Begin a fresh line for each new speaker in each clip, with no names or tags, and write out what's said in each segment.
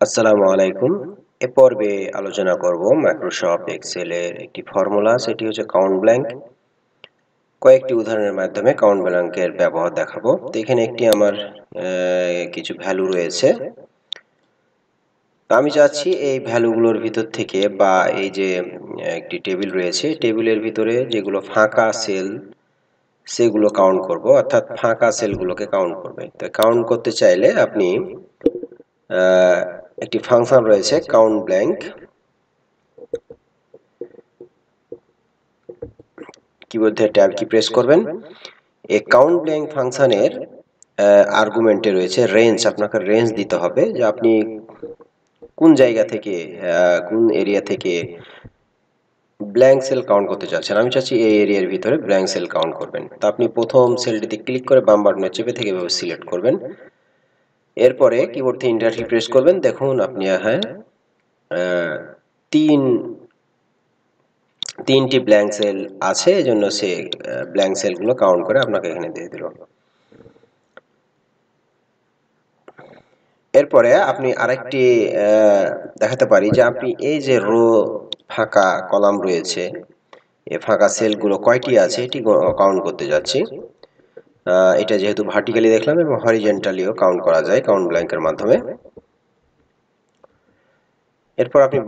আসসালামু আলাইকুম। এ পর্বে আলোচনা করব মাইক্রোসফট এক্সেলের একটি ফর্মুলা, সেটি হচ্ছে কাউন্ট ব্ল্যাঙ্ক। কয়েকটি উদাহরণের মাধ্যমে কাউন্ট ব্ল্যাঙ্কের ব্যবহার দেখাবো। তো এখানে একটি আমার কিছু ভ্যালু রয়েছে। আমি চাচ্ছি এই ভ্যালুগুলোর ভিতর থেকে বা এই যে একটি টেবিল রয়েছে, টেবিলের ভিতরে যেগুলো ফাঁকা সেল সেগুলো কাউন্ট করব, অর্থাৎ ফাঁকা সেলগুলোকে কাউন্ট করবে। তো কাউন্ট করতে চাইলে আপনি একটি ফাংশন রয়েছে কাউন্ট ব্ল্যাঙ্ক, কিবোর্ড ট্যাব কি প্রেস করবেন। এই কাউন্ট ব্ল্যাঙ্ক ফাংশনের আর্গুমেন্টে রয়েছে রেঞ্জ। আপনাকে রেঞ্জ দিতে হবে যে আপনি কোন জায়গা থেকে কোন এরিয়া থেকে ব্ল্যাঙ্ক সেল কাউন্ট করতে চাচ্ছেন। আমি চাচ্ছি এই এরিয়ার ভিতরে ব্ল্যাঙ্ক সেল কাউন্ট করবেন। তো আপনি প্রথম সেলটিতে ক্লিক করে বাম বাটনে চেপে থেকে এভাবে সিলেক্ট করবেন। এরপরে কিবোর্ড থেকে এন্টার কি প্রেস করবেন। দেখুন আপনি তিন তিনটি ব্ল্যাঙ্ক সেল আছে, এজন্য সে ব্ল্যাঙ্ক সেলগুলো কাউন্ট করে আপনাকে এখানে দিয়ে দিল। এরপরে আপনি আরেকটি দেখাতে পারি যে আপনি এই যে রো ফাঁকা কলাম রয়েছে, এই ফাঁকা সেলগুলো কয়টি আছে এটি কাউন্ট করতে যাচ্ছি। এটা যেহেতু ভার্টিক্যালি দেখলাম এবং হরিজন্টালিও কাউন্ট করা যায় কাউন্ট ব্ল্যাঙ্কের মাধ্যমে। এরপর আপনি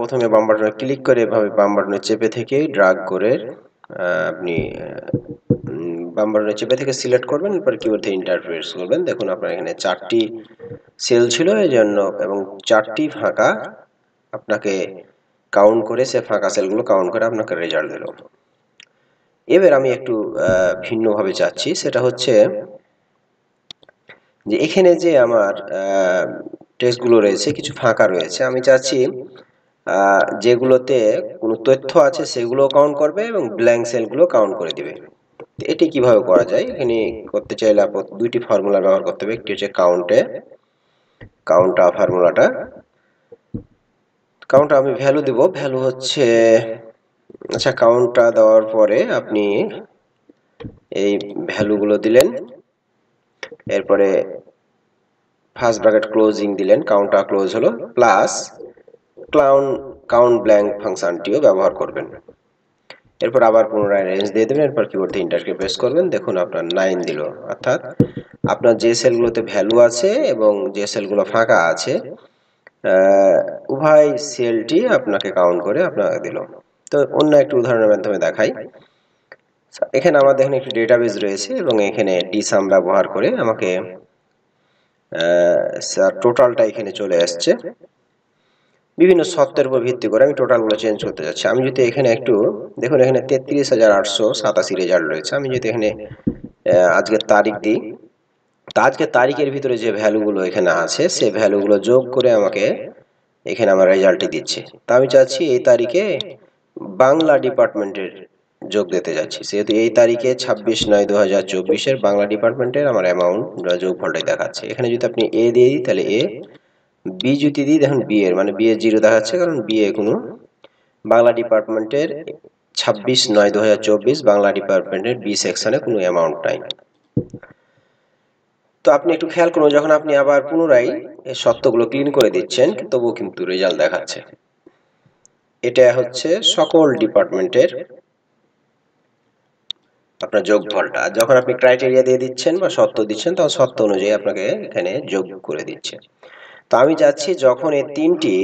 প্রথমে বাম বাটনে ক্লিক করে এভাবে বাম বাটনে চেপে থেকে ড্রাগ করে আপনি বাম বাটনে চেপে থেকে সিলেক্ট করবেন। এরপর কিবোর্ড থেকে এন্টার প্রেস করবেন। দেখুন আপনার এখানে 4টি সেল ছিল এজন্য এবং 4টি ফাঁকা আপনাকে কাউন্ট করে, সে ফাঁকা সেলগুলো কাউন্ট করে আপনাকে রেজাল্ট দিল। এবার আমি একটু ভিন্নভাবে চাচ্ছি, সেটা হচ্ছে যে এখানে যে আমার টেক্সটগুলো রয়েছে কিছু ফাঁকা রয়েছে, আমি চাচ্ছি যেগুলোতে কোনো তথ্য আছে সেগুলো কাউন্ট করবে এবং ব্ল্যাঙ্ক সেলগুলো কাউন্ট করে দিবে। এটি কিভাবে করা যায়, এখানে করতে চাইলে দুইটি ফর্মুলা ব্যবহার করতে হবে। একটি হচ্ছে কাউন্ট ফর্মুলাটা। কাউন্টটা আমি ভ্যালু দেব, ভ্যালু হচ্ছে আচ্ছা কাউন্টটা দেওয়ার পরে আপনি এই ভ্যালুগুলো দিলেন, এরপরে ফার্স্ট ব্র্যাকেট ক্লোজিং দিলেন, কাউন্টটা ক্লোজ হলো, প্লাস কাউন্ট ব্ল্যাঙ্ক ফাংশনটিও ব্যবহার করবেন। এরপর আবার পুনরায় রেঞ্জ দিয়ে দেবেন। এরপর কিবোর্ড থেকে এন্টার কি প্রেস করবেন। দেখুন আপনার 9 দিল, অর্থাৎ আপনার যে সেলগুলোতে ভ্যালু আছে এবং যে সেলগুলো ফাঁকা আছে উভয় সেলটি আপনাকে কাউন্ট করে আপনাকে দিল। তো অন্য একটি উদাহরণের মাধ্যমে দেখাই। এখানে আমাদের এখানে একটি ডেটাবেস রয়েছে এবং এখানে ডিসাম ব্যবহার করে আমাকে টোটালটা এখানে চলে আসছে। বিভিন্ন সফটওয়্যার উপর ভিত্তি করে আমি টোটালগুলো চেঞ্জ করতে যাচ্ছি। আমি যদি এখানে একটু দেখুন, এখানে 33,887 রেজাল্ট রয়েছে। আমি যদি এখানে আজকের তারিখ দিই, তা আজকের তারিখের ভিতরে যে ভ্যালুগুলো এখানে আছে সেই ভ্যালুগুলো যোগ করে আমাকে এখানে আমার রেজাল্টটি দিচ্ছে। তা আমি চাচ্ছি এই তারিখে বাংলা ডিপার্টমেন্টের যোগ দিতে যাচ্ছি, সেহেতু এই তারিখে 26/9/2024 বাংলা ডিপার্টমেন্টের আমার অ্যামাউন্ট যোগফলটাই দেখাচ্ছে। এখানে যদি আপনি এ দিয়ে দিই তাহলে এ, বি যদি দিই দেখুন বি এর মানে বি এর 0 দেখাচ্ছে, কারণ বি এ কোনো বাংলা ডিপার্টমেন্টের 26/9/2024 বাংলা ডিপার্টমেন্টের বি সেকশনে কোনো অ্যামাউন্ট নাই। তো আপনি একটু খেয়াল করুন, যখন আপনি আবার পুনরায় এই শর্তগুলো ক্লিন করে দিচ্ছেন তবুও কিন্তু রেজাল্ট দেখাচ্ছে। এটা হচ্ছে সকল ডিপার্টমেন্টের আপনার যোগফলটা। যখন আপনি ক্রাইটেরিয়া দিয়ে দিচ্ছেন বা শর্ত দিচ্ছেন তখন শর্ত অনুযায়ী আপনাকে এখানে যোগ করে দিচ্ছে। তো আমি চাচ্ছি যখন এই তিনটি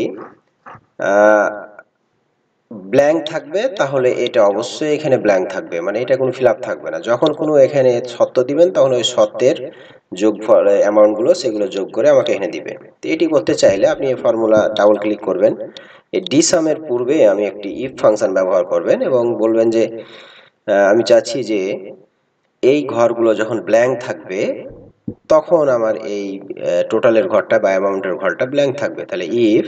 ব্ল্যাঙ্ক থাকবে তাহলে এটা অবশ্যই এখানে ব্ল্যাঙ্ক থাকবে, মানে এটা কোনো ফিল আপ থাকবে না। যখন কোনো এখানে শর্ত দিবেন তখন ওই শর্তের যোগফল অ্যামাউন্টগুলো সেগুলো যোগ করে আমাকে এখানে দিবে। তো এটি করতে চাইলে আপনি এই ফর্মুলা ডাবল ক্লিক করবেন। এই ডিসামের পূর্বে আমি একটি ইফ ফাংশন ব্যবহার করবেন এবং বলবেন যে আমি চাচ্ছি যে এই ঘরগুলো যখন ব্ল্যাঙ্ক থাকবে তখন আমার এই টোটালের ঘরটা বা অ্যামাউন্টের ঘরটা ব্ল্যাঙ্ক থাকবে। তাহলে ইফ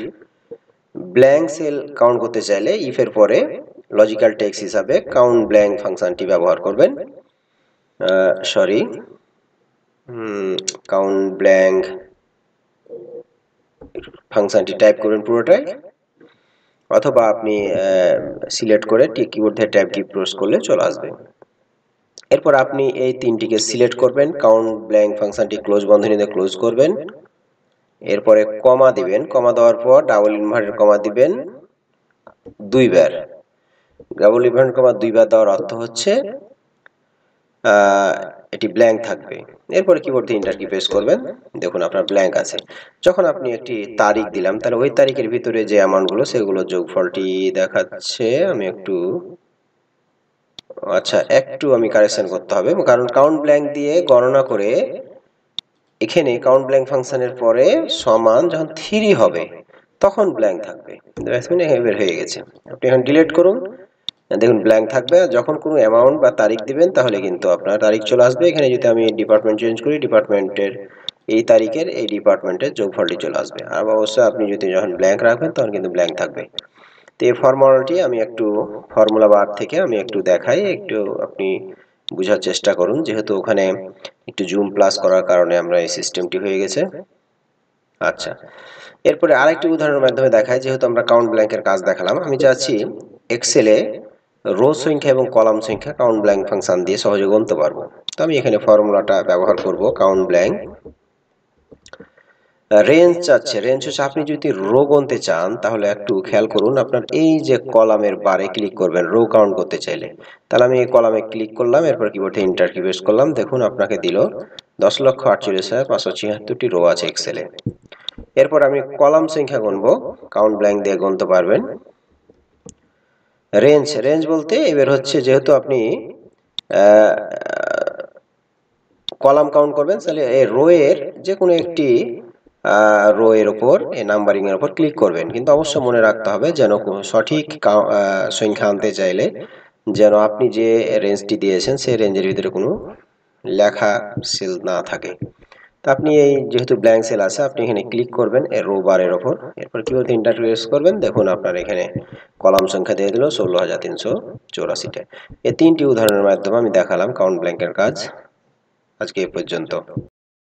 ব্ল্যাঙ্ক সেল কাউন্ট করতে চাইলে ইফের পরে লজিক্যাল টেক্সট হিসাবে কাউন্ট ব্ল্যাঙ্ক ফাংশনটি ব্যবহার করবেন। কাউন্ট ব্ল্যাঙ্ক ফাংশনটি টাইপ করবেন পুরোটাই, অথবা আপনি সিলেক্ট করে কিবোর্ড থেকে ট্যাব কি প্রেস করলে চলে আসবে। এরপর আপনি এই তিনটিকে সিলেক্ট করবেন, কাউন্ট ব্ল্যাঙ্ক ফাংশনটি ক্লোজ বন্ধনীতে ক্লোজ করবেন, এরপরে কমা দিবেন, কমা দেওয়ার পর ডাবল ইনভার্টেড কমা দিবেন 2 বার। ডাবল ইনভার্টেড কমা 2 বার দেওয়ার অর্থ হচ্ছে এটি ব্ল্যাঙ্ক থাকবে। এরপরে কিবোর্ড দিয়ে এন্টার কি প্রেস করবেন, দেখুন আপনার ব্ল্যাঙ্ক আছে। যখন আপনি একটি তারিখ দিলাম, তাহলে ওই তারিখের ভিতরে যে অ্যামাউন্টগুলো সেগুলো যোগফলটি দেখাচ্ছে। আমি একটু আমি কারেকশন করতে হবে, কারণ কাউন্ট ব্ল্যাঙ্ক দিয়ে গণনা করে এখানে কাউন্ট ব্ল্যাঙ্ক ফাংশনের পরে সমান যখন 3 হবে তখন ব্ল্যাঙ্ক থাকবে। বের হয়ে গেছে। আপনি এখন ডিলিট করুন, দেখুন ব্ল্যাঙ্ক থাকবে। যখন কোনো অ্যামাউন্ট বা তারিখ দিবেন তাহলে কিন্তু আপনার তারিখ চলে আসবে। এখানে যদি আমি ডিপার্টমেন্ট চেঞ্জ করি, ডিপার্টমেন্টের এই তারিখের এই ডিপার্টমেন্টের যোগফলটি চলে আসবে। আর অবশ্যই আপনি যদি যখন ব্ল্যাঙ্ক রাখবেন তখন কিন্তু ব্ল্যাঙ্ক থাকবে। তো এই ফর্মুলাটি আমি একটু ফর্মুলা বার থেকে আমি একটু দেখাই, একটু আপনি বোঝার চেষ্টা করুন, যেহেতু ওখানে একটু জুম প্লাস করার কারণে আমরা এই সিস্টেমটি হয়ে গেছে। আচ্ছা, এরপরে আরেকটি উদাহরণের মাধ্যমে দেখাই। যেহেতু আমরা কাউন্ট ব্ল্যাঙ্কের কাজ দেখালাম, আমি চাচ্ছি এক্সেলে রো সংখ্যা এবং কলাম সংখ্যা কাউন্ট ব্ল্যাঙ্ক ফাংশন দিয়ে সহজে গুনতে পারবো। তো আমি এখানে ফর্মুলাটা ব্যবহার করব, কাউন্ট ব্ল্যাঙ্ক রেঞ্জ চাচ্ছে। রেঞ্জ হচ্ছে আপনি যদি রো গুনতে চান তাহলে একটু খেয়াল করুন, আপনার এই যে কলামের বারে ক্লিক করবেন রো কাউন্ট করতে চাইলে। তাহলে আমি এই কলামে ক্লিক করলাম, এরপর কিবোর্ডে এন্টার কি প্রেস করলাম, দেখুন আপনাকে দিল 10,48,576টি রো আছে এক্সেলে। এরপর আমি কলাম সংখ্যা গুনবো, কাউন্ট ব্ল্যাঙ্ক দিয়ে গুনতে পারবেন। রেঞ্জ বলতে এবার হচ্ছে, যেহেতু আপনি কলাম কাউন্ট করবেন তাহলে এই রো এর যে কোনো একটি রো এর উপর এই নাম্বারিং এর উপর ক্লিক করবেন। কিন্তু অবশ্যই মনে রাখতে হবে যেন সঠিক সংখ্যা আনতে চাইলে যেন আপনি যে রেঞ্জটি দিয়েছেন সেই রেঞ্জের ভিতরে কোনো লেখা সেল না থাকে। তো আপনি এই যেহেতু ব্ল্যাঙ্ক সেল আছে, আপনি এখানে ক্লিক করবেন এই রো বারের উপর, এরপর কিবোর্ড এন্টার প্রেস করবেন। দেখুন আপনার এখানে কলাম সংখ্যা দিয়ে দিল 16,384টা। এই তিনটি উদাহরণের মাধ্যমে আমি দেখালাম কাউন্ট ব্ল্যাঙ্কের কাজ। আজকে এ পর্যন্ত।